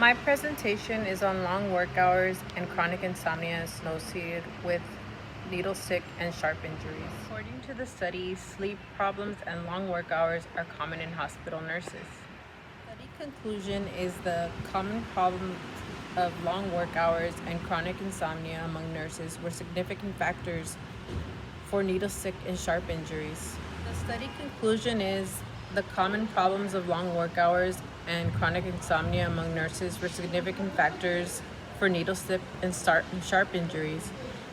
My presentation is on long work hours and chronic insomnia associated with needle stick and sharp injuries. According to the study, sleep problems and long work hours are common in hospital nurses. Study conclusion is the common problem of long work hours and chronic insomnia among nurses were significant factors for needle stick and sharp injuries. The study conclusion is the common problems of long work hours and chronic insomnia among nurses were significant factors for needle stick and sharp injuries.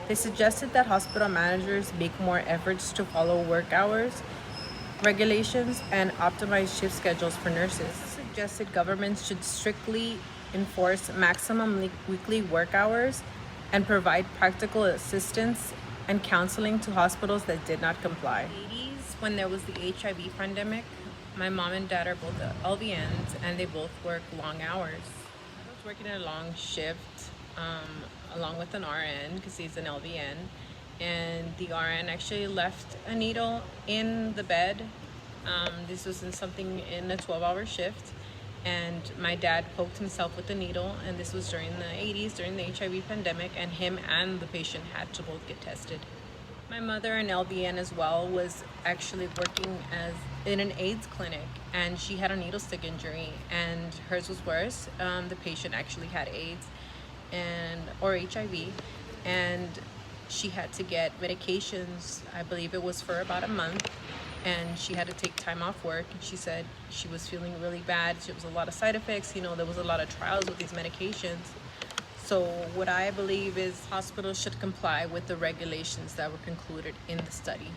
They suggested that hospital managers make more efforts to follow work hours regulations and optimize shift schedules for nurses. Suggested governments should strictly enforce maximum weekly work hours and provide practical assistance and counseling to hospitals that did not comply. In the 80s, when there was the HIV pandemic, my mom and dad are both LVNs and they both work long hours. I was working a long shift along with an RN because he's an LVN, and the RN actually left a needle in the bed. This was in a 12-hour shift, and my dad poked himself with the needle, and this was during the 80s, during the HIV pandemic, and him and the patient had to both get tested. My mother, an LVN as well, was actually working in an AIDS clinic, and she had a needle stick injury, and hers was worse. The patient actually had AIDS or HIV, and she had to get medications. I believe it was for about a month, and she had to take time off work. And she said she was feeling really bad. There was a lot of side effects. There was a lot of trials with these medications. So what I believe is hospitals should comply with the regulations that were concluded in the study.